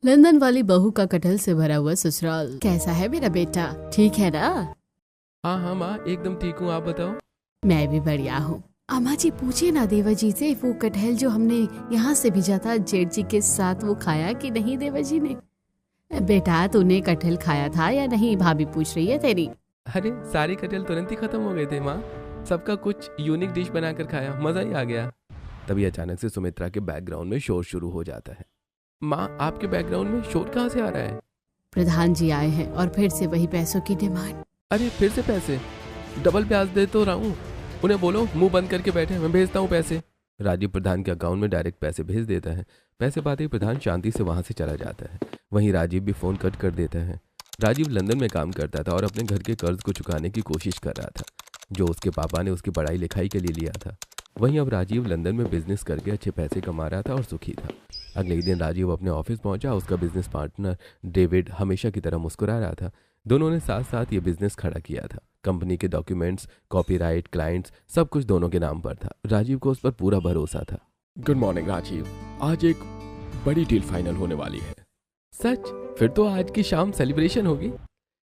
London वाली बहू का कटहल से भरा हुआ ससुराल। कैसा है मेरा बेटा, ठीक है ना? हाँ हाँ माँ, एकदम ठीक हूँ, आप बताओ। मैं भी बढ़िया हूँ। अम्मा जी पूछिए ना देवर जी से, वो कटहल जो हमने यहाँ से भेजा था जेठ जी के साथ, वो खाया कि नहीं देवर जी ने? बेटा तूने कटहल खाया था या नहीं, भाभी पूछ रही है तेरी। अरे सारे कटहल तुरंत ही खत्म हो गए थे माँ, सबका कुछ यूनिक डिश बनाकर खाया, मजा ही आ गया। तभी अचानक से सुमित्रा के बैकग्राउंड में शोर शुरू हो जाता है। माँ आपके बैकग्राउंड में शोर कहाँ से आ रहा है? प्रधान जी आए हैं और फिर से वही पैसों की डिमांड। अरे फिर से पैसे? डबल ब्याज दे तो रहा हूँ, उन्हें बोलो मुंह बंद करके बैठे, मैं भेजता हूँ पैसे। राजीव प्रधान के अकाउंट में डायरेक्ट पैसे भेज देता है। पैसे पाते ही प्रधान शांति से वहां से चला जाता है। वहीं राजीव भी फोन कट कर देता है। राजीव लंदन में काम करता था और अपने घर के कर्ज को चुकाने की कोशिश कर रहा था, जो उसके पापा ने उसकी पढ़ाई लिखाई के लिए लिया था। वहीं अब राजीव लंदन में बिजनेस करके अच्छे पैसे कमा रहा था और सुखी था। अगले ही दिन राजीव अपने ऑफिस पहुंचा। उसका बिजनेस पार्टनर डेविड हमेशा की तरह मुस्कुरा रहा था। दोनों ने साथ साथ ये बिजनेस खड़ा किया था। कंपनी के डॉक्यूमेंट्स, कॉपीराइट, क्लाइंट्स, सब कुछ दोनों के नाम पर था। राजीव को उस पर पूरा भरोसा था। गुड मॉर्निंग राजीव, आज एक बड़ी डील फाइनल होने वाली है। सच? फिर तो आज की शाम सेलिब्रेशन होगी।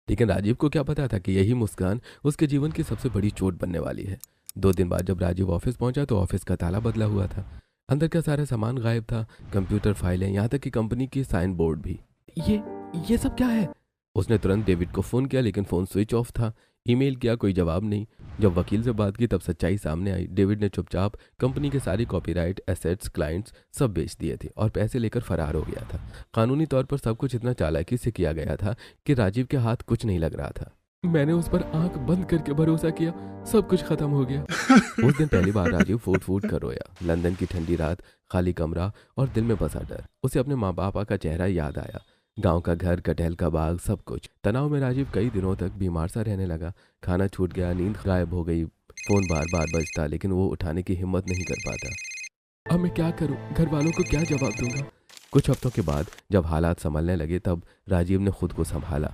लेकिन राजीव को क्या पता था कि यही मुस्कान उसके जीवन की सबसे बड़ी चोट बनने वाली है। 2 दिन बाद जब राजीव ऑफिस पहुंचा तो ऑफिस का ताला बदला हुआ था। अंदर का सारा सामान गायब था, कंप्यूटर, फाइलें, यहाँ तक कि कंपनी की साइन बोर्ड भी। ये सब क्या है? उसने तुरंत डेविड को फोन किया, लेकिन फोन स्विच ऑफ था। ईमेल किया, कोई जवाब नहीं। जब वकील से बात की तब सच्चाई सामने आई। डेविड ने चुपचाप कंपनी के सारे कॉपीराइट, एसेट्स, क्लाइंट्स सब बेच दिए थे और पैसे लेकर फरार हो गया था। कानूनी तौर पर सब कुछ इतना चालाकी से किया गया था कि राजीव के हाथ कुछ नहीं लग रहा था। मैंने उस पर आंख बंद करके भरोसा किया, सब कुछ खत्म हो गया। उस दिन पहली बार राजीव फूट फूट कर रोया। लंदन की ठंडी रात, खाली कमरा और दिल में बसा डर। उसे अपने माँ बाप का चेहरा याद आया, गांव का घर, कटहल का बाग, सब कुछ। तनाव में राजीव कई दिनों तक बीमार सा रहने लगा। खाना छूट गया, नींद गायब हो गई। फोन बार बार बजता, लेकिन वो उठाने की हिम्मत नहीं कर पाता। अब मैं क्या करूं, घर वालों को क्या जवाब दूंगा? कुछ हफ्तों के बाद जब हालात संभलने लगे तब राजीव ने खुद को संभाला।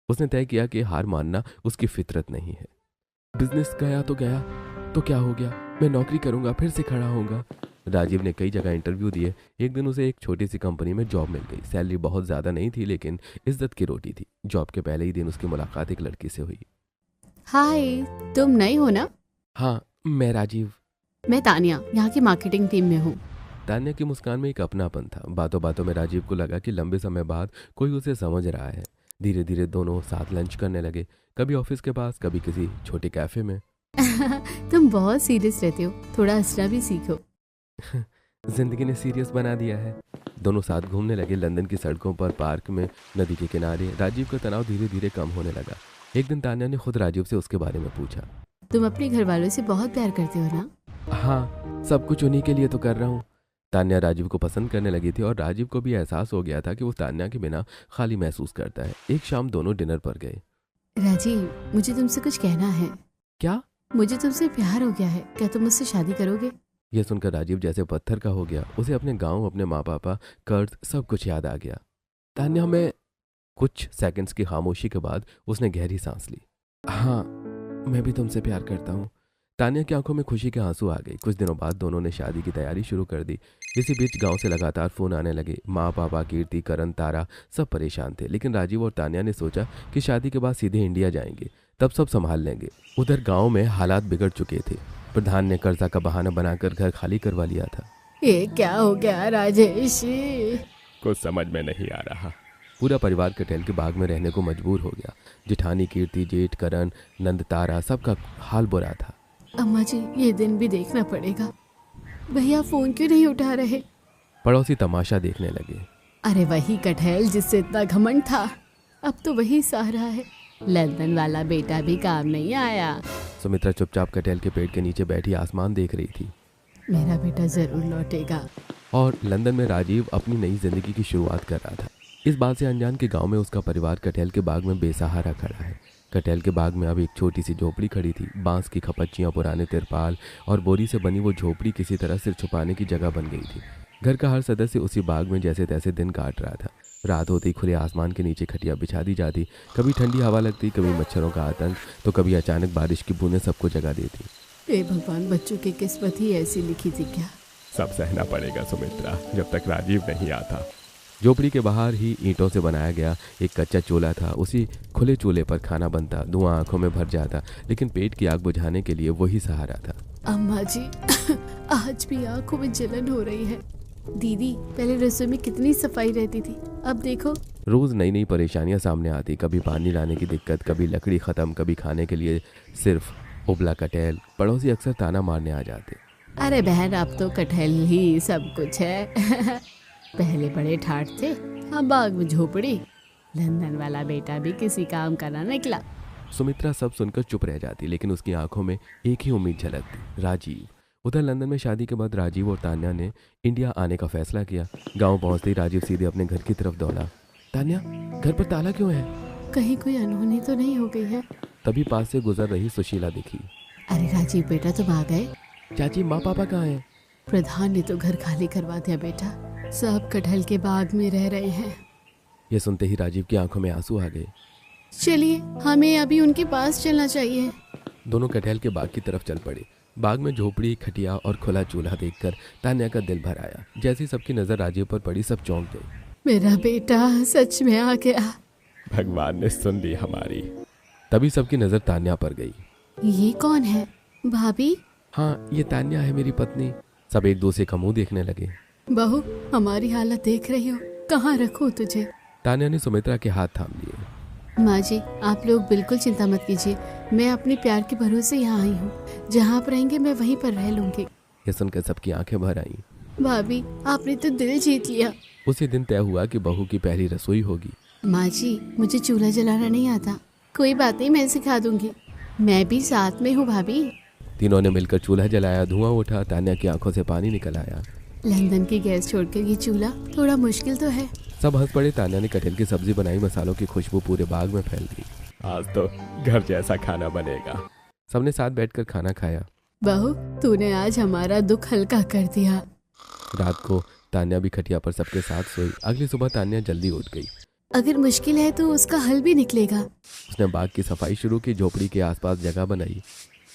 उसने तय किया कि हार मानना उसकी फितरत नहीं है। बिजनेस गया तो क्या हो गया, मैं नौकरी करूंगा, फिर से खड़ा होऊंगा। राजीव ने कई जगह इंटरव्यू दिए। एक दिन उसे एक छोटी सी कंपनी में जॉब मिल गई। सैलरी बहुत ज़्यादा नहीं थी, लेकिन इज्जत की रोटी थी। जॉब के पहले ही दिन उसकी मुलाकात एक लड़की से हुई। हाय, तुम नए हो ना? हाँ, मैं राजीव। मैं तानिया, यहाँ की मार्केटिंग टीम में हूँ। तान्या की मुस्कान में एक अपनापन था। बातों बातों में राजीव को लगा कि लंबे समय बाद कोई उसे समझ रहा है। धीरे धीरे दोनों साथ लंच करने लगे, कभी ऑफिस के पास, कभी किसी छोटे कैफे में। तुम बहुत सीरियस रहते हो, थोड़ा हंसना भी सीखो। जिंदगी ने सीरियस बना दिया है। दोनों साथ घूमने लगे, लंदन की सड़कों पर, पार्क में, नदी के किनारे। राजीव का तनाव धीरे धीरे कम होने लगा। एक दिन तान्या ने खुद राजीव से उसके बारे में पूछा। तुम अपने घर वालों से बहुत प्यार करते हो ना? हाँ, सब कुछ उन्हीं के लिए तो कर रहा हूँ। तान्या राजीव को पसंद करने लगी थी और राजीव को भी एहसास हो गया था कि वो तान्या के बिना खाली महसूस करता है। एक शाम दोनों डिनर पर गए। राजीव, मुझे तुमसे कुछ कहना है। क्या? मुझे तुमसे प्यार हो गया है, क्या तुम मुझसे शादी करोगे? यह सुनकर राजीव जैसे पत्थर का हो गया। उसे अपने गांव, अपने माँ पापा, कर्ज, सब कुछ याद आ गया। तान्या में कुछ सेकंड्स की खामोशी के बाद उसने गहरी सांस ली। हाँ, मैं भी तुमसे प्यार करता हूँ। तान्या की आंखों में खुशी के आंसू आ गए। कुछ दिनों बाद दोनों ने शादी की तैयारी शुरू कर दी। इसी बीच गांव से लगातार फोन आने लगे। माँ पापा, कीर्ति, करण, तारा सब परेशान थे। लेकिन राजीव और तान्या ने सोचा कि शादी के बाद सीधे इंडिया जाएंगे, तब सब संभाल लेंगे। उधर गांव में हालात बिगड़ चुके थे। प्रधान ने कर्जा का बहाना बनाकर घर खाली करवा लिया था। ये क्या हो गया राजेश? कुछ समझ में नहीं आ रहा। पूरा परिवार कटहल के बाग में रहने को मजबूर हो गया। जिठानी, कीर्ति, जेठ, करण, नंद, तारा, सबका हाल बुरा था। अम्मा जी, ये दिन भी देखना पड़ेगा। भैया फोन क्यों नहीं उठा रहे? पड़ोसी तमाशा देखने लगे। अरे वही कटहल जिससे इतना घमंड था, अब तो वही सहारा है। लंदन वाला बेटा भी काम नहीं आया। सुमित्रा चुपचाप कटहल के पेड़ के नीचे बैठी आसमान देख रही थी। मेरा बेटा जरूर लौटेगा। और लंदन में राजीव अपनी नई जिंदगी की शुरुआत कर रहा था। इस बात से अनजान के गांव में उसका परिवार कटहल के बाग में बेसहारा खड़ा है। कटहल के बाग में अब एक छोटी सी झोपड़ी खड़ी थी। बांस की खपच्चियां, पुराने तिरपाल और बोरी से बनी वो झोपड़ी किसी तरह सिर छुपाने की जगह बन गई थी। घर का हर सदस्य उसी बाग में जैसे तैसे दिन काट रहा था। रात होते ही खुले आसमान के नीचे खटिया बिछा दी जाती। कभी ठंडी हवा लगती, कभी मच्छरों का आतंक, तो कभी अचानक बारिश की बूंदें सबको जगा देती। हे भगवान, बच्चों की किस्मत ही ऐसी लिखी थी क्या? सब सहना पड़ेगा सुमित्रा, जब तक राजीव नहीं आता। झोपड़ी के बाहर ही ईंटों से बनाया गया एक कच्चा चूल्हा था। उसी खुले चूल्हे पर खाना बनता, धुआं आंखों में भर जाता, लेकिन पेट की आग बुझाने के लिए वही सहारा था। अम्मा जी आज भी आंखों में जलन हो रही है। दीदी पहले रसोई में कितनी सफाई रहती थी, अब देखो। रोज नई नई परेशानियां सामने आती, कभी पानी लाने की दिक्कत, कभी लकड़ी खत्म, कभी खाने के लिए सिर्फ उबला कटहल। पड़ोसी अक्सर ताना मारने आ जाते। अरे बहन अब तो कटहल ही सब कुछ है पहले बड़े ठाठ थे, अब बाग में झोपड़ी। लंदन वाला बेटा भी किसी काम का ना निकला। सुमित्रा सब सुनकर चुप रह जाती, लेकिन उसकी आंखों में एक ही उम्मीद झलकती, राजीव। उधर लंदन में शादी के बाद राजीव और तान्या ने इंडिया आने का फैसला किया। गांव पहुंचते ही राजीव सीधे अपने घर की तरफ दौड़ा। तान्या, घर पर ताला क्यों है? कहीं कोई अनहोनी तो नहीं हो गई है? तभी पास से गुजर रही सुशीला दिखी। अरे राजीव बेटा तुम आ गए। चाची, माँ पापा कहाँ हैं? प्रधान ने तो घर खाली करवा दिया बेटा, सब कटहल के बाग में रह रहे हैं। ये सुनते ही राजीव की आंखों में आंसू आ गए। चलिए हमें अभी उनके पास चलना चाहिए। दोनों कटहल के बाग की तरफ चल पड़े। बाग में झोपड़ी, खटिया और खुला चूल्हा देखकर तान्या का दिल भर आया। जैसे ही सबकी नजर राजीव पर पड़ी, सब चौंक गए। मेरा बेटा सच में आ गया। भगवान ने सुन ली हमारी। तभी सबकी नजर तान्या पर गई। ये कौन है? भाभी? हाँ, ये तान्या है, मेरी पत्नी। सब एक दूसरे का मुंह देखने लगे। बहू हमारी हालत देख रही हो, कहाँ रखूं तुझे? तान्या ने सुमित्रा के हाथ थाम लिए। माँ जी आप लोग बिल्कुल चिंता मत कीजिए, मैं अपने प्यार के भरोसे यहाँ आई हूँ। जहाँ आप रहेंगे मैं वहीं पर रह लूंगी। ये सुनकर सबकी आंखें भर आईं। भाभी आपने तो दिल जीत लिया। उसी दिन तय हुआ कि बहू की पहली रसोई होगी। माँ जी मुझे चूल्हा जलाना नहीं आता। कोई बात नहीं, मैं सिखा दूंगी। मैं भी साथ में हूँ भाभी। तीनों ने मिलकर चूल्हा जलाया। धुआं उठा, तान्या की आंखों से पानी निकल आया। लंदन की गैस छोड़कर ये चूल्हा थोड़ा मुश्किल तो है। सब हंस पड़े। तान्या ने कटहल की सब्जी बनाई, मसालों की खुशबू पूरे बाग में फैल गई। आज तो घर जैसा खाना बनेगा। सबने साथ बैठकर खाना खाया। बहू तूने आज हमारा दुख हल्का कर दिया। रात को तान्या भी खटिया पर सबके साथ सोई। अगली सुबह तान्या जल्दी उठ गई। अगर मुश्किल है तो उसका हल भी निकलेगा। उसने बाग की सफाई शुरू की, झोपड़ी के आसपास जगह बनाई।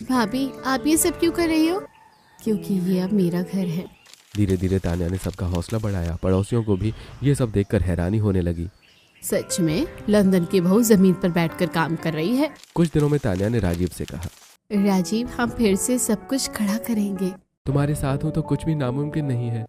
भाभी आप ये सब क्यों कर रही हो? क्योंकि ये अब मेरा घर है। धीरे धीरे तान्या ने सबका हौसला बढ़ाया। पड़ोसियों को भी ये सब देखकर हैरानी होने लगी। सच में लंदन की बहू जमीन पर बैठकर काम कर रही है। कुछ दिनों में तान्या ने राजीव से कहा, राजीव हम फिर से सब कुछ खड़ा करेंगे। तुम्हारे साथ हूँ तो कुछ भी नामुमकिन नहीं है।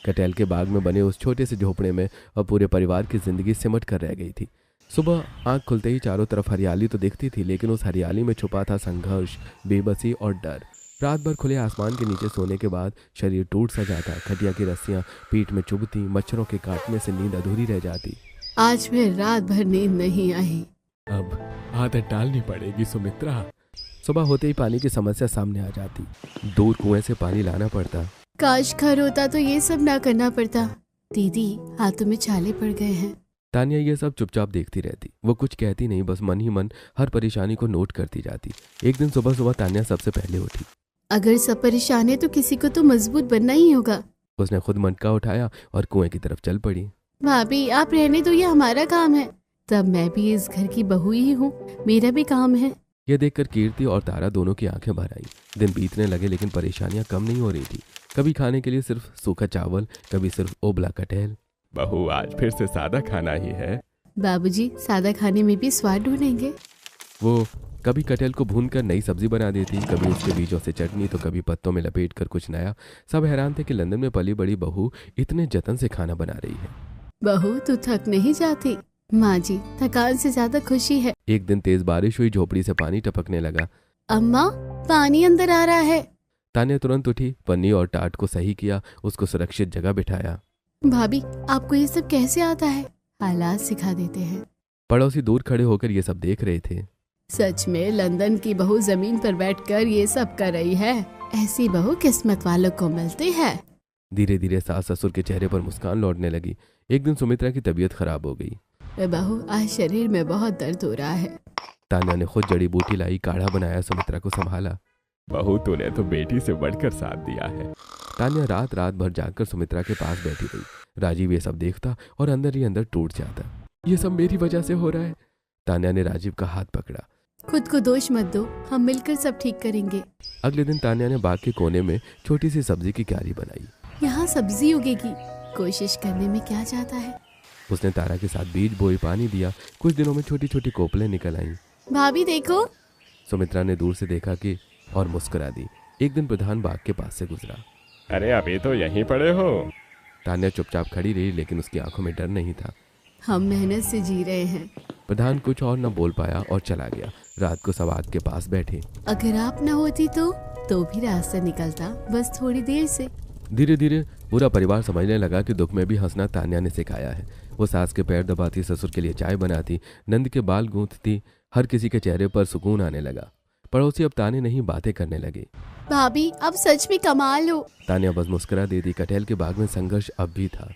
कटहल के बाग में बने उस छोटे से झोपड़े में अब पूरे परिवार की जिंदगी सिमट कर रह गई थी। सुबह आंख खुलते ही चारों तरफ हरियाली तो दिखती थी, लेकिन उस हरियाली में छुपा था संघर्ष, बेबसी और डर। रात भर खुले आसमान के नीचे सोने के बाद शरीर टूट सा जाता। खटिया की रस्सियां पीठ में चुभती, मच्छरों के काटने से नींद अधूरी रह जाती। आज फिर रात भर नींद नहीं आई। अब आदत डालनी पड़ेगी सुमित्रा। सुबह होते ही पानी की समस्या सामने आ जाती। दूर कुएं से पानी लाना पड़ता। काश घर होता तो ये सब ना करना पड़ता। दीदी हाथों में छाले पड़ गए हैं। तान्या ये सब चुपचाप देखती रहती। वो कुछ कहती नहीं, बस मन ही मन हर परेशानी को नोट करती जाती। एक दिन सुबह सुबह तान्या सबसे पहले उठी। अगर सब परेशान है तो किसी को तो मजबूत बनना ही होगा। उसने खुद मटका उठाया और कुएं की तरफ चल पड़ी। भाभी आप रहने दो, ये हमारा काम है। तब मैं भी इस घर की बहू ही हूँ, मेरा भी काम है। ये देखकर कीर्ति और तारा दोनों की आंखें भर आई। दिन बीतने लगे, लेकिन परेशानियां कम नहीं हो रही थी। कभी खाने के लिए सिर्फ सूखा चावल, कभी सिर्फ उबला कटहल। बहू आज फिर से सादा खाना ही है। बाबूजी सादा खाने में भी स्वाद ढूंढेंगे। वो कभी कटहल को भूनकर नई सब्जी बना देती, कभी उसके बीजों से चटनी, तो कभी पत्तों में लपेट कर कुछ नया। सब हैरान थे कि लंदन में पली बड़ी बहू इतने जतन से खाना बना रही है। बहू तू थक नहीं जाती? माँ जी थकान से ज्यादा खुशी है। एक दिन तेज बारिश हुई, झोपड़ी से पानी टपकने लगा। अम्मा पानी अंदर आ रहा है। तान्या तुरंत उठी, पन्नी और टाट को सही किया, उसको सुरक्षित जगह बिठाया। भाभी आपको ये सब कैसे आता है? हालात सिखा देते हैं। पड़ोसी दूर खड़े होकर ये सब देख रहे थे। सच में लंदन की बहू जमीन पर बैठकर ये सब कर रही है। ऐसी बहू किस्मत वालों को मिलती है। धीरे धीरे सास ससुर के चेहरे पर मुस्कान लौटने लगी। एक दिन सुमित्रा की तबीयत खराब हो गई। बहू आज शरीर में बहुत दर्द हो रहा है। तान्या ने खुद जड़ी बूटी लाई, काढ़ा बनाया, सुमित्रा को संभाला। बहू तूने तो बेटी से बढ़कर साथ दिया है। तान्या रात रात भर जाकर सुमित्रा के पास बैठी रही। राजीव ये सब देखता और अंदर ही अंदर टूट जाता। ये सब मेरी वजह से हो रहा है। तान्या ने राजीव का हाथ पकड़ा। खुद को दोष मत दो, हम मिलकर सब ठीक करेंगे। अगले दिन तान्या ने बाग के कोने में छोटी सी सब्जी की क्यारी बनाई। यहाँ सब्जी उगेगी, कोशिश करने में क्या जाता है। उसने तारा के साथ बीज बोए, पानी दिया। कुछ दिनों में छोटी छोटी कोपलें निकल आईं। भाभी देखो। सुमित्रा ने दूर से देखा कि और मुस्कुरा दी। एक दिन प्रधान बाग के पास से गुजरा। अरे अभी तो यहीं पड़े हो। तान्या चुपचाप खड़ी रही, लेकिन उसकी आंखों में डर नहीं था। हम मेहनत से जी रहे हैं। प्रधान कुछ और न बोल पाया और चला गया। रात को सब आग के पास बैठे। अगर आप न होती तो भी रास्ता निकलता, बस थोड़ी देर से। धीरे धीरे पूरा परिवार समझने लगा कि दुख में भी हंसना तान्या ने सिखाया है। वो सास के पैर दबाती, ससुर के लिए चाय बनाती, नंद के बाल गूंथती। हर किसी के चेहरे पर सुकून आने लगा। पड़ोसी अब ताने नहीं बातें करने लगे। भाभी अब सच में कमाल हो। तान्या बस मुस्कुरा देती। कटहल के बाग में संघर्ष अब भी था,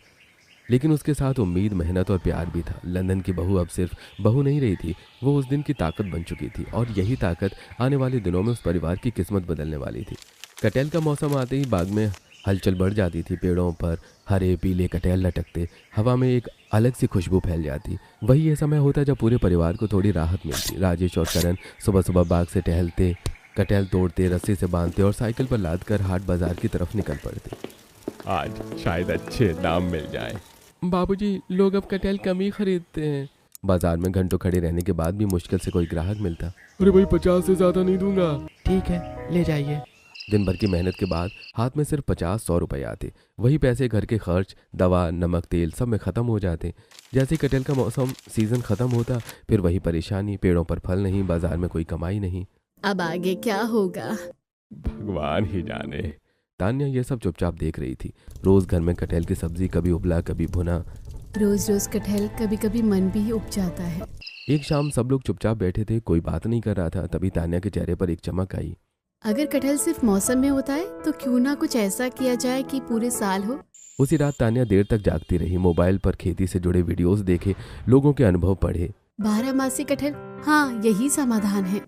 लेकिन उसके साथ उम्मीद, मेहनत और प्यार भी था। लंदन की बहू अब सिर्फ बहू नहीं रही थी, वो उस दिन की ताकत बन चुकी थी, और यही ताकत आने वाले दिनों में उस परिवार की किस्मत बदलने वाली थी। कटहल का मौसम आते ही बाग में हलचल बढ़ जाती थी। पेड़ों पर हरे पीले कटहल लटकते, हवा में एक अलग सी खुशबू फैल जाती। वही ये समय होता जब पूरे परिवार को थोड़ी राहत मिलती। राजेश और करण सुबह सुबह बाग से टहलते, कटहल तोड़ते, रस्सी से बांधते और साइकिल पर लाद कर हाट बाजार की तरफ निकल पड़ते। आज शायद अच्छे दाम मिल जाए। बाबूजी, लोग अब कटहल कम ही खरीदते हैं। बाजार में घंटों खड़े रहने के बाद भी मुश्किल से कोई ग्राहक मिलता। अरे भाई, 50 से ज्यादा नहीं दूंगा। ठीक है, ले जाइए। दिन भर की मेहनत के बाद हाथ में सिर्फ 50-100 रुपए आते। वही पैसे घर के खर्च, दवा, नमक, तेल सब में ख़त्म हो जाते। जैसे कटहल का मौसम सीजन ख़त्म होता, फिर वही परेशानी। पेड़ों पर फल नहीं, बाजार में कोई कमाई नहीं। अब आगे क्या होगा? भगवान ही जाने। तान्या ये सब चुपचाप देख रही थी। रोज घर में कटहल की सब्जी, कभी उबला कभी भुना। रोज रोज कटहल, कभी कभी मन भी उब जाता है। एक शाम सब लोग चुपचाप बैठे थे, कोई बात नहीं कर रहा था। तभी तान्या के चेहरे पर एक चमक आई। अगर कटहल सिर्फ मौसम में होता है तो क्यों ना कुछ ऐसा किया जाए कि पूरे साल हो। उसी रात तान्या देर तक जागती रही। मोबाइल पर खेती से जुड़े वीडियोस देखे, लोगों के अनुभव पढ़े। 12 कटहल, हाँ यही समाधान है।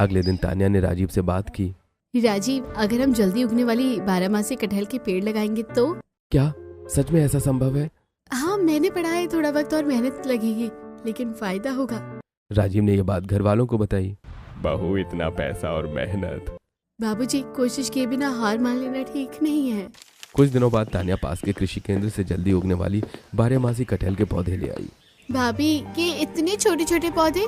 अगले दिन तान्या ने राजीव से बात की। राजीव, अगर हम जल्दी उगने वाली 12 कटहल के पेड़ लगाएंगे तो? क्या सच में ऐसा संभव है? हाँ, मैंने पढ़ा है। थोड़ा वक्त और मेहनत लगेगी, लेकिन फायदा होगा। राजीव ने ये बात घर वालों को बताई। बहू, इतना पैसा और मेहनत। बाबूजी, कोशिश किए बिना हार मान लेना ठीक नहीं है। कुछ दिनों बाद तान्या पास के कृषि केंद्र से जल्दी उगने वाली 12 कटहल के पौधे ले आई। भाभी, ये इतने छोटे छोटे पौधे,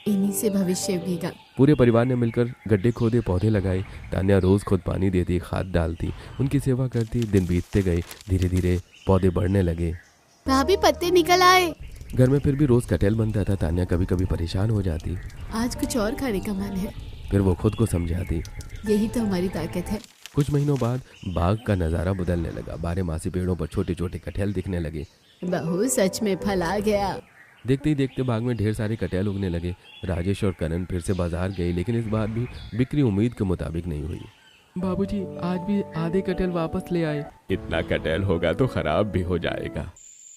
इन्हीं से भविष्य उगेगा। पूरे परिवार ने मिलकर गड्ढे खोदे, पौधे लगाए। तान्या रोज खुद पानी देती, खाद डालती, उनकी सेवा करती। दिन बीतते गए, धीरे धीरे पौधे बढ़ने लगे। भाभी, पत्ते निकल आए। घर में फिर भी रोज कटहल बनता था। तान्या कभी कभी परेशान हो जाती। आज कुछ और खाने का मन है। फिर वो खुद को समझाती, यही तो हमारी ताकत है। कुछ महीनों बाद बाग का नजारा बदलने लगा। 12 पेड़ों पर छोटे छोटे कटहल दिखने लगे। बहू, सच में फल आ गया। देखते ही देखते बाग में ढेर सारे कटहल उगने लगे। राजेश और करण फिर से बाजार गए, लेकिन इस बार भी बिक्री उम्मीद के मुताबिक नहीं हुई। बाबूजी, आज भी आधे कटहल वापस ले आए। इतना कटहल होगा तो खराब भी हो जाएगा।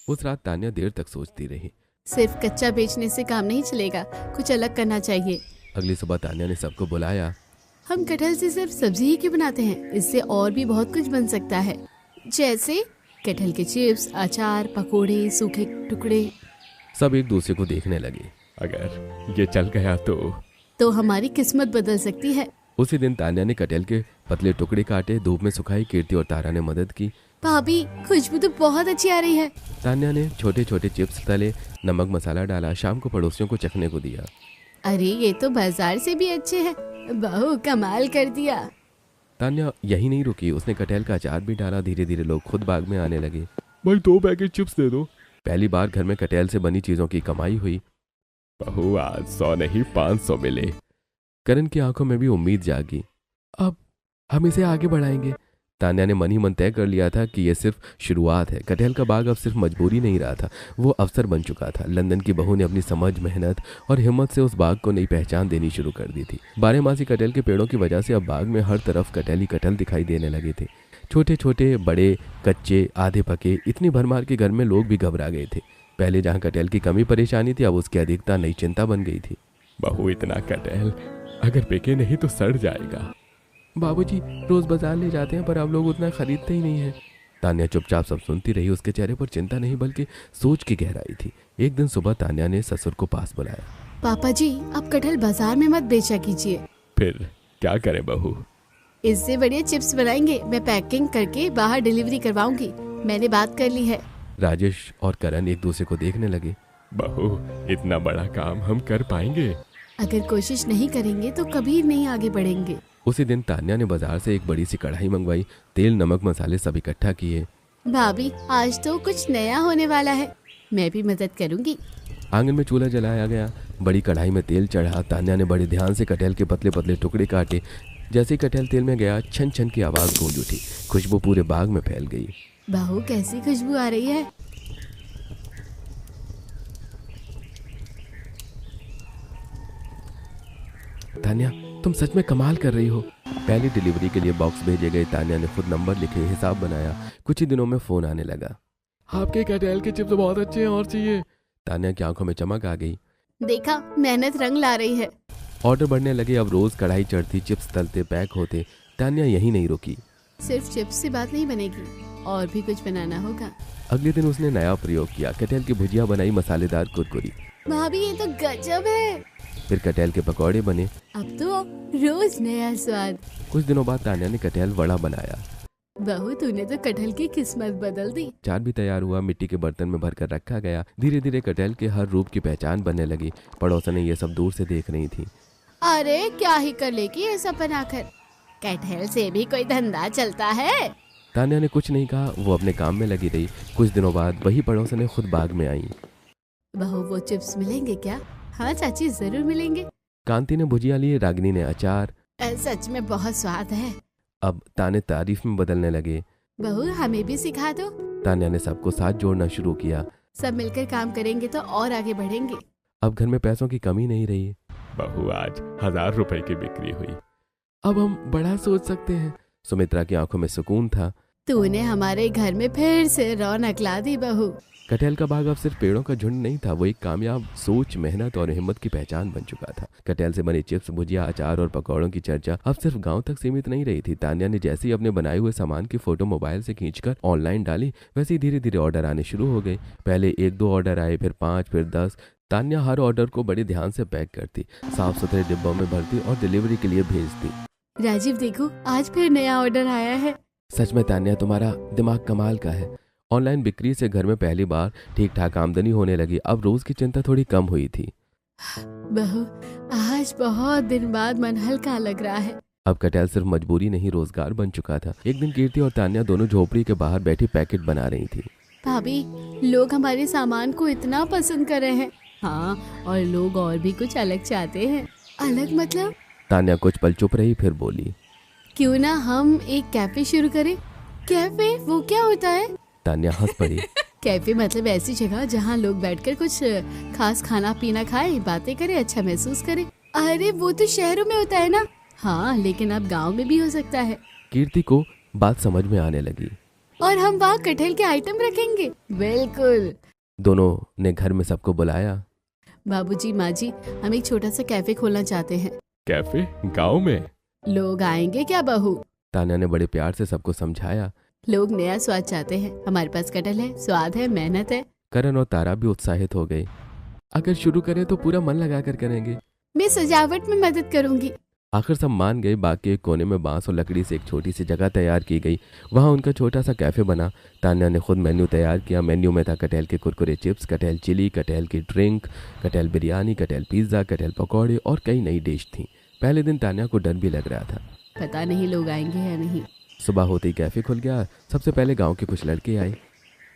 उस रात तान्या देर तक सोचती रही। सिर्फ कच्चा बेचने से काम नहीं चलेगा, कुछ अलग करना चाहिए। अगली सुबह तान्या ने सबको बुलाया। हम कटहल से सिर्फ सब्जी ही क्यों बनाते हैं? इससे और भी बहुत कुछ बन सकता है, जैसे कटहल के चिप्स, अचार, पकोड़े, सूखे टुकड़े। सब एक दूसरे को देखने लगे। अगर ये चल गया तो हमारी किस्मत बदल सकती है। उसी दिन तान्या ने कटहल के पतले टुकड़े काटे, धूप में सुखाई। कीर्ति और तारा ने मदद की। भाभी, खुशबू तो बहुत अच्छी आ रही है। तान्या ने छोटे छोटे चिप्स तले, नमक मसाला डाला। शाम को पड़ोसियों को चखने को दिया। अरे, ये तो बाजार से भी अच्छे हैं। बहू, कमाल कर दिया। तान्या यही नहीं रुकी, उसने कटहल का अचार भी डाला। धीरे धीरे लोग खुद बाग में आने लगे। भाई, 2 पैकेट चिप्स दे दो। पहली बार घर में कटहल से बनी चीजों की कमाई हुई। बहू, आज 100 नहीं 500 मिले। करण की आंखों में भी उम्मीद जागी। अब हम इसे आगे बढ़ाएंगे। तान्या ने मन ही मन तय कर लिया था कि यह सिर्फ शुरुआत है। कटहल का बाग अब सिर्फ मजबूरी नहीं रहा था, वो अवसर बन चुका था। लंदन की बहू ने अपनी समझ, मेहनत और हिम्मत से उस बाग को नई पहचान देनी शुरू कर दी थी। 12 कटहल के पेड़ों की वजह से अब बाग में हर तरफ कटहल ही कटहल दिखाई देने लगे थे। छोटे छोटे, बड़े, कच्चे, आधे पके। इतनी भरमार के घर में लोग भी घबरा गए थे। पहले जहाँ कटहल की कमी परेशानी थी, अब उसकी अधिकता नई चिंता बन गई थी। बहू, इतना कटहल अगर बिके नहीं तो सड़ जाएगा। बाबूजी, रोज बाजार ले जाते हैं, पर अब लोग उतना खरीदते ही नहीं है। तान्या चुपचाप सब सुनती रही। उसके चेहरे पर चिंता नहीं बल्कि सोच की गहराई थी। एक दिन सुबह तान्या ने ससुर को पास बुलाया। पापा जी, अब कटहल बाजार में मत बेचा कीजिए। फिर क्या करें बहू? इससे बढ़िया चिप्स बनाएंगे। मैं पैकिंग करके बाहर डिलीवरी करवाऊंगी। मैंने बात कर ली है। राजेश और करण एक दूसरे को देखने लगे। बहू, इतना बड़ा काम हम कर पाएंगे? अगर कोशिश नहीं करेंगे तो कभी नहीं आगे बढ़ेंगे। उसी दिन तान्या ने बाजार से एक बड़ी सी कढ़ाई मंगवाई। तेल, नमक, मसाले सब इकट्ठा किए। भाभी, आज तो कुछ नया होने वाला है, मैं भी मदद करूंगी। आंगन में चूल्हा जलाया गया। बड़ी कढ़ाई में तेल चढ़ा। तान्या ने बड़े ध्यान से कटहल के पतले पतले टुकड़े काटे। जैसे ही कटहल तेल में गया, छन छन की आवाज गूंज उठी। खुशबू पूरे बाग में फैल गई। बहू, कैसी खुशबू आ रही है। तान्या, तुम सच में कमाल कर रही हो। पहली डिलीवरी के लिए बॉक्स भेजे गए। तान्या ने खुद नंबर लिखे, हिसाब बनाया। कुछ ही दिनों में फोन आने लगा। आपके कटहल के चिप्स बहुत अच्छे हैं, और चाहिए? तान्या की आंखों में चमक आ गई। देखा, मेहनत रंग ला रही है। ऑर्डर बढ़ने लगे। अब रोज कढ़ाई चढ़ती, चिप्स तलते, पैक होते। तान्या यहीं नहीं रुकी। सिर्फ चिप्स से बात नहीं बनेगी, और भी कुछ बनाना होगा। अगले दिन उसने नया प्रयोग किया। कटहल की भुजिया बनाई, मसालेदार कुरकुरी। भाभी, ये तो गजब है। फिर कटहल के पकौड़े बने। अब तो रोज नया स्वाद। कुछ दिनों बाद तान्या ने कटहल वड़ा बनाया। बहू, तूने तो कटहल की किस्मत बदल दी। अचार भी तैयार हुआ। मिट्टी के बर्तन में भरकर रखा गया। धीरे धीरे कटहल के हर रूप की पहचान बनने लगी। पड़ोसनें ये सब दूर से देख रही थी। अरे, क्या ही कर लेगी ये सब बनाकर। कटहल से भी कोई धंधा चलता है। तान्या ने कुछ नहीं कहा। वो अपने काम में लगी रही। कुछ दिनों बाद वही पड़ोसनें खुद बाग में आई। बहू, वो चिप्स मिलेंगे क्या? हाँ चाची, जरूर मिलेंगे। कांति ने भुजिया ली, रागिनी ने अचार। सच में बहुत स्वाद है। अब ताने तारीफ में बदलने लगे। बहू, हमें भी सिखा दो। तान्या ने सबको साथ जोड़ना शुरू किया। सब मिलकर काम करेंगे तो और आगे बढ़ेंगे। अब घर में पैसों की कमी नहीं रही। बहू, आज 1000 रुपए की बिक्री हुई। अब हम बड़ा सोच सकते हैं। सुमित्रा की आंखों में सुकून था। तूने हमारे घर में फिर से रौनक ला दी बहू। कटहल का बाग अब सिर्फ पेड़ों का झुंड नहीं था। वो एक कामयाब सोच, मेहनत और हिम्मत की पहचान बन चुका था। कटहल से बनी चिप्स, भुजिया, अचार और पकौड़ों की चर्चा अब सिर्फ गांव तक सीमित नहीं रही थी। तान्या ने जैसे ही अपने बनाए हुए सामान की फोटो मोबाइल से खींचकर ऑनलाइन डाली, वैसे ही धीरे धीरे ऑर्डर आने शुरू हो गए। पहले 1-2 ऑर्डर आए, फिर 5, फिर 10। तान्या हर ऑर्डर को बड़े ध्यान से पैक करती, साफ सुथरे डिब्बों में भरती और डिलीवरी के लिए भेजती। राजीव, देखो, आज फिर नया ऑर्डर आया है। सच में तान्या, तुम्हारा दिमाग कमाल का है। ऑनलाइन बिक्री से घर में पहली बार ठीक ठाक आमदनी होने लगी। अब रोज की चिंता थोड़ी कम हुई थी। बहू, आज बहुत दिन बाद मन हल्का लग रहा है। अब कटहल सिर्फ मजबूरी नहीं, रोजगार बन चुका था। एक दिन कीर्ति और तान्या दोनों झोपड़ी के बाहर बैठी पैकेट बना रही थी। भाभी, लोग हमारे सामान को इतना पसंद कर रहे हैं। हाँ, और लोग और भी कुछ अलग चाहते हैं। अलग मतलब? तान्या कुछ पल चुप रही, फिर बोली, क्यों ना हम एक कैफे शुरू करें? कैफे? वो क्या होता है? तान्या हंस पड़ी। कैफे मतलब ऐसी जगह जहाँ लोग बैठकर कुछ खास खाना पीना खाए, बातें करें, अच्छा महसूस करें। अरे, वो तो शहरों में होता है ना। हाँ, लेकिन अब गांव में भी हो सकता है। कीर्ति को बात समझ में आने लगी। और हम वहाँ कटहल के आइटम रखेंगे। बिल्कुल। दोनों ने घर में सबको बुलाया। बाबूजी, माँ जी, हम एक छोटा सा कैफे खोलना चाहते हैं। कैफे? गांव में? लोग आएंगे क्या बहू? तान्या ने बड़े प्यार से सबको समझाया। लोग नया स्वाद चाहते हैं। हमारे पास कटहल है, स्वाद है, मेहनत है। करण और तारा भी उत्साहित हो गए। अगर शुरू करें तो पूरा मन लगाकर करेंगे। मैं सजावट में मदद करूंगी। आखिर सब मान गए। बाग के एक कोने में बांस और लकड़ी से एक छोटी सी जगह तैयार की गई। वहाँ उनका छोटा सा कैफे बना। तान्या ने खुद मेन्यू तैयार किया। मेन्यू में था कटहल के कुरकुरे चिप्स, कटहल चिली, कटहल की ड्रिंक, कटहल बिरयानी, कटहल पिज्ज़ा, कटहल पकौड़े और कई नई डिश थी। पहले दिन तान्या को डर भी लग रहा था। पता नहीं लोग आएंगे या नहीं। सुबह होते ही कैफे खुल गया। सबसे पहले गांव के कुछ लड़के आए।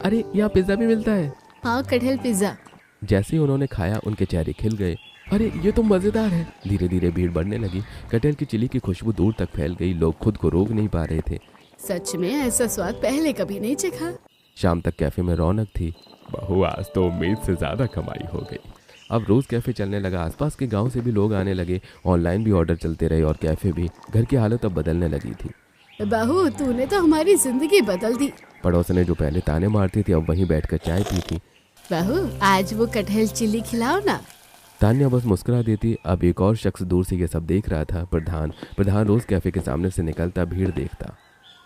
अरे, यहाँ पिज्जा भी मिलता है? हाँ, कटहल पिज्जा। जैसे ही उन्होंने खाया, उनके चेहरे खिल गए। अरे, ये तो मजेदार है। धीरे धीरे भीड़ बढ़ने लगी। कटहल की चिली की खुशबू दूर तक फैल गई। लोग खुद को रोक नहीं पा रहे थे। सच में ऐसा स्वाद पहले कभी नहीं चखा। शाम तक कैफे में रौनक थी। बहू, आज तो उम्मीद से ज्यादा कमाई हो गई। अब रोज कैफे चलने लगा। आसपास के गांव से भी लोग आने लगे। ऑनलाइन भी ऑर्डर चलते रहे और कैफे भी। घर की हालत अब बदलने लगी थी। बहू, तूने तो हमारी जिंदगी बदल दी। पड़ोसने जो पहले ताने मारती थी, अब वहीं बैठकर चाय पी थी। बहू, आज वो कटहल चिली खिलाओ ना। तान्या बस मुस्कुरा देती। अब एक और शख्स दूर से ये सब देख रहा था। प्रधान रोज कैफे के सामने से निकलता, भीड़ देखता।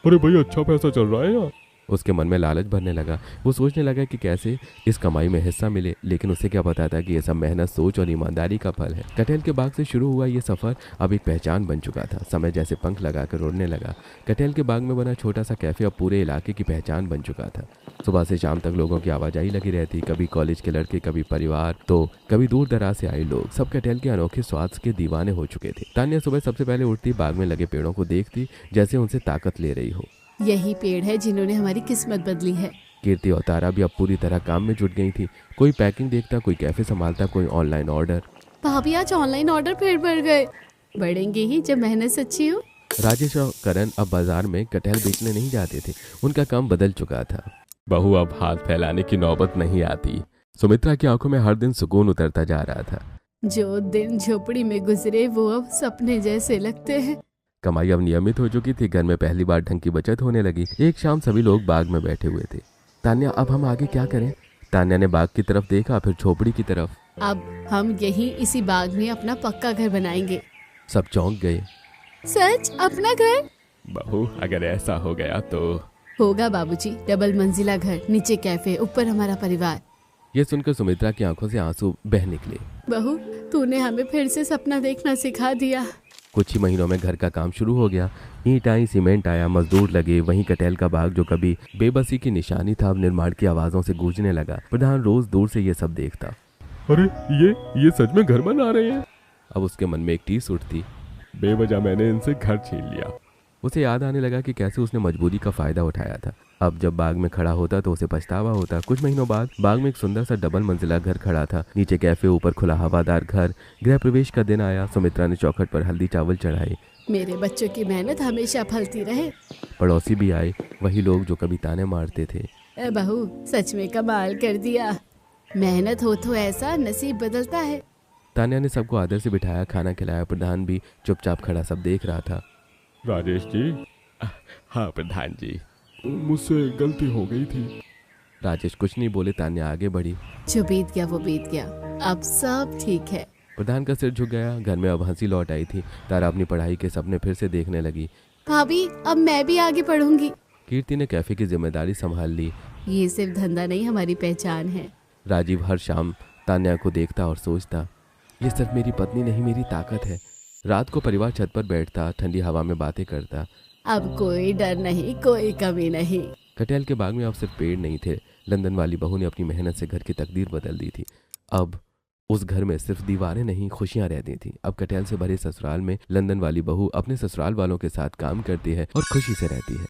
अरे भैया, अच्छा पैसा चल रहा है यार। उसके मन में लालच भरने लगा। वो सोचने लगा कि कैसे इस कमाई में हिस्सा मिले, लेकिन उसे क्या पता था कि यह सब मेहनत, सोच और ईमानदारी का फल है। कटहल के बाग से शुरू हुआ ये सफर अब एक पहचान बन चुका था। समय जैसे पंख लगाकर उड़ने लगा। कटहल के बाग में बना छोटा सा कैफे अब पूरे इलाके की पहचान बन चुका था। सुबह से शाम तक लोगों की आवाजाही लगी रहती, कभी कॉलेज के लड़के, कभी परिवार, तो कभी दूर दराज से आए लोग। सब कटहल के अनोखे स्वाद के दीवाने हो चुके थे। तान्या सुबह सबसे पहले उठती, बाग में लगे पेड़ों को देखती जैसे उनसे ताकत ले रही हो। यही पेड़ है जिन्होंने हमारी किस्मत बदली है। कीर्ति और तारा भी अब पूरी तरह काम में जुट गई थी। कोई पैकिंग देखता, कोई कैफे संभालता, कोई ऑनलाइन ऑर्डर। भाभी आज ऑनलाइन ऑर्डर फिर बढ़ गए। बढ़ेंगे ही जब मेहनत सच्ची हो। राजेश और करण अब बाजार में कटहल बेचने नहीं जाते थे। उनका काम बदल चुका था। बहू अब हाथ फैलाने की नौबत नहीं आती। सुमित्रा की आंखों में हर दिन सुकून उतरता जा रहा था। जो दिन झोपड़ी में गुजरे वो अब सपने जैसे लगते हैं। कमाई अब नियमित हो चुकी थी। घर में पहली बार ढंग की बचत होने लगी। एक शाम सभी लोग बाग में बैठे हुए थे। तान्या, अब हम आगे क्या करें? तान्या ने बाग की तरफ देखा, फिर झोपड़ी की तरफ। अब हम यहीं इसी बाग में अपना पक्का घर बनाएंगे। सब चौंक गए। सच? अपना घर? बहू, अगर ऐसा हो गया तो होगा बाबूजी। डबल मंजिला घर, नीचे कैफे, ऊपर हमारा परिवार। ये सुनकर सुमित्रा की आंखों से आंसू बह निकले। बहू, तूने हमें फिर से सपना देखना सिखा दिया। कुछ ही महीनों में घर का काम शुरू हो गया। ईंट आई, सीमेंट आया, मजदूर लगे। वहीं कटहल का बाग जो कभी बेबसी की निशानी था, अब निर्माण की आवाजों से गूंजने लगा। प्रधान रोज दूर से ये सब देखता। अरे ये सच में घर बना रहे हैं? अब उसके मन में एक टीस उठती। बेवजह मैंने इनसे घर छीन लिया। उसे याद आने लगा कि कैसे उसने मजबूरी का फायदा उठाया था। अब जब बाग में खड़ा होता तो उसे पछतावा होता। कुछ महीनों बाद बाग में एक सुंदर सा डबल मंजिला घर खड़ा था। नीचे कैफे, ऊपर खुला हवादार घर। गृह प्रवेश का दिन आया। सुमित्रा ने चौखट पर हल्दी चावल चढ़ाए। मेरे बच्चों की मेहनत हमेशा फलती रहे। पड़ोसी भी आए, वही लोग जो कभी ताने मारते थे। ए बहू, सच में कमाल कर दिया। मेहनत हो तो ऐसा नसीब बदलता है। तान्या ने सबको आदर से बिठाया, खाना खिलाया। प्रधान भी चुपचाप खड़ा सब देख रहा था। राजेश जी। हाँ प्रधान जी। मुझसे गलती हो गई थी। राजेश कुछ नहीं बोले। तान्या आगे बढ़ी। जो बीत गया वो बीत गया, अब सब ठीक है। प्रधान का सिर झुक गया। घर में अब हंसी लौट आई थी। तारा अपनी पढ़ाई के सपने फिर से देखने लगी। भाभी, अब मैं भी आगे पढ़ूंगी। कीर्ति ने कैफे की जिम्मेदारी संभाल ली। ये सिर्फ धंधा नहीं, हमारी पहचान है। राजीव हर शाम तान्या को देखता और सोचता, ये सिर्फ मेरी पत्नी नहीं, मेरी ताकत है। रात को परिवार छत पर बैठता, ठंडी हवा में बातें करता। अब कोई डर नहीं, कोई कमी नहीं। कटहल के बाग में अब सिर्फ पेड़ नहीं थे। लंदन वाली बहू ने अपनी मेहनत से घर की तकदीर बदल दी थी। अब उस घर में सिर्फ दीवारें नहीं, खुशियां रहती थी। अब कटहल से भरे ससुराल में लंदन वाली बहू अपने ससुराल वालों के साथ काम करती है और खुशी से रहती है।